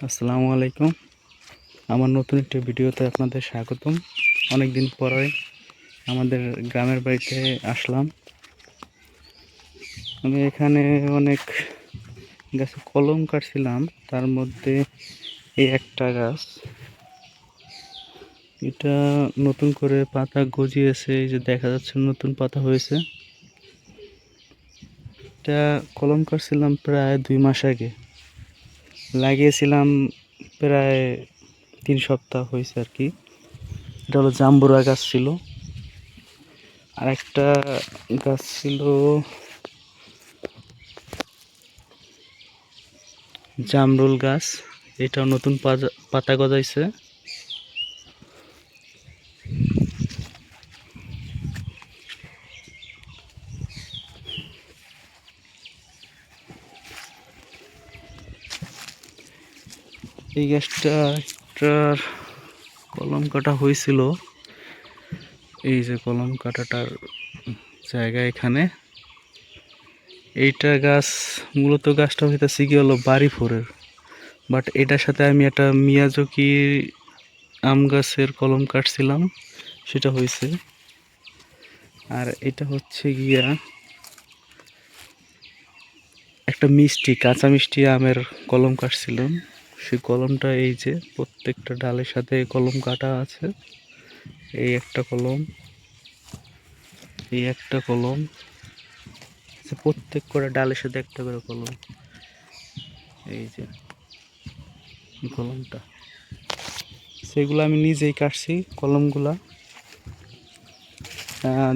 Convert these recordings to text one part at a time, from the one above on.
আসসালামু আলাইকুম। আমার নতুন একটি ভিডিওতে আপনাদের স্বাগতম। অনেক দিন পরে আমাদের গ্রামের বাড়িতে আসলাম। আমি এখানে অনেক গাছে কলম কাটছিলাম, তার মধ্যে এই একটা গাছ, এটা নতুন করে পাতা গজিয়েছে। এই যে দেখা যাচ্ছে নতুন পাতা হয়েছে। এটা কলম কাটছিলাম প্রায় 2 মাস আগে, লাগিয়েছিলাম প্রায় 3 সপ্তাহ হয়েছে আর কি। এটা হলো জাম্বুরা গাছ ছিল। আর একটা গাছ ছিল জামরুল গাছ, এটাও নতুন পাতা গজাইছে। এই গাছটার কলম কাটা হয়েছিল, এই যে কলম কাটাটার জায়গা এখানে। এইটা গাছ মূলত গাছটা হইতেছে কি হলো বাড়ি ফোরের, বাট এটার সাথে আমি একটা মিয়াজকি আম গাছের কলম কাটছিলাম, সেটা হয়েছে। আর এটা হচ্ছে গিয়া একটা মিষ্টি কাঁচা মিষ্টি আমের কলম কাটছিলাম। সেই কলমটা এই যে প্রত্যেকটা ডালের সাথে কলম কাটা আছে। এই একটা কলম, এই একটা কলম, প্রত্যেক করে ডালের সাথে একটা করে কলম। এই যে কলমটা, সেগুলো আমি নিজেই কাটছি কলমগুলা।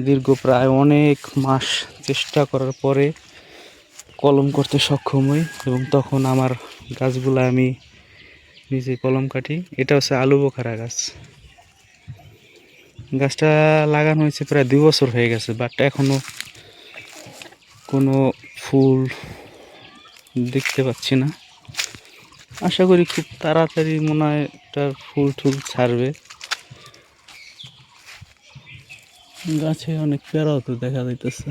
দীর্ঘ প্রায় অনেক মাস চেষ্টা করার পরে কলম করতে সক্ষম হই, এবং তখন আমার গাছগুলা আমি নিজে কলম কাটি। এটা হচ্ছে আলু বোখারা গাছ। গাছটা লাগানো হয়েছে প্রায় 2 বছর হয়ে গেছে, বাট এখনো কোনো ফুল দেখতে পাচ্ছি না। আশা করি খুব তাড়াতাড়ি মনে হয় এটার ফুল টুল ছাড়বে। গাছে অনেক পেয়ারাও তো দেখা যাইতেছে।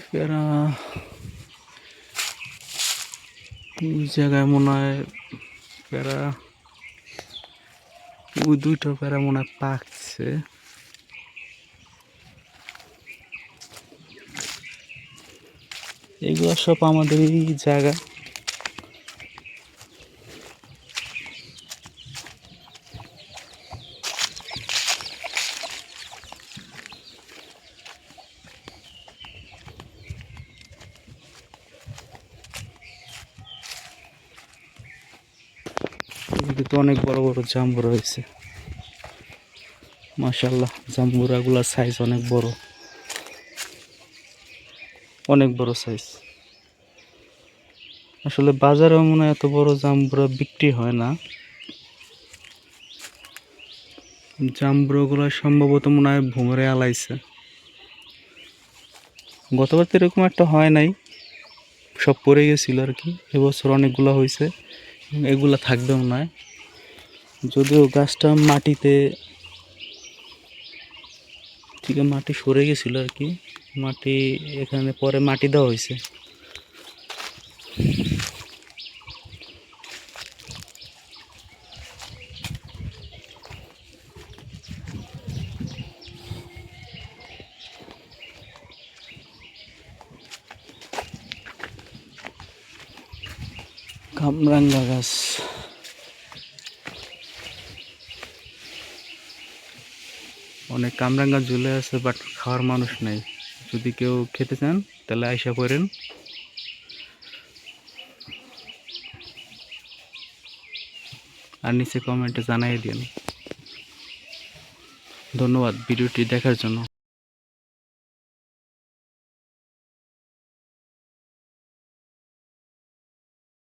পেয়ারা ওই জায়গায় মনে হয় পেয়ারা, ওই 2টা পেয়ারা মনে হয় পাকছে। এগুলো সব আমাদের এই জায়গা। কিন্তু অনেক বড় বড় জাম্বুরা হয়েছে, মাশাআল্লাহ। জাম্বুরা গুলার সাইজ অনেক বড়, অনেক বড় সাইজ। আসলে বাজারেও মনে হয় এত বড় জাম্বুরা বিক্রি হয় না। জাম্বুরা গুলা সম্ভবত মনে হয় ভুমরে আলাইছে। গতবার তো এরকম একটা হয় নাই, সব পড়ে গেছিল আর কি। এবছর অনেকগুলো হয়েছে, এগুলা থাকবেও না। যদিও গাছটা মাটিতে থেকে মাটি সরে গেছিল আর কি, মাটি এখানে পরে মাটি দেওয়া হয়েছে। কামরাঙ্গা গাছ, অনেক কামরাঙ্গা ঝুলে আছে, বাট খাওয়ার মানুষ নাই। যদি কেউ খেতে চান তাহলে আইসা করেন। আর নিচে কমেন্টে জানাই দিন। ধন্যবাদ ভিডিওটি দেখার জন্য।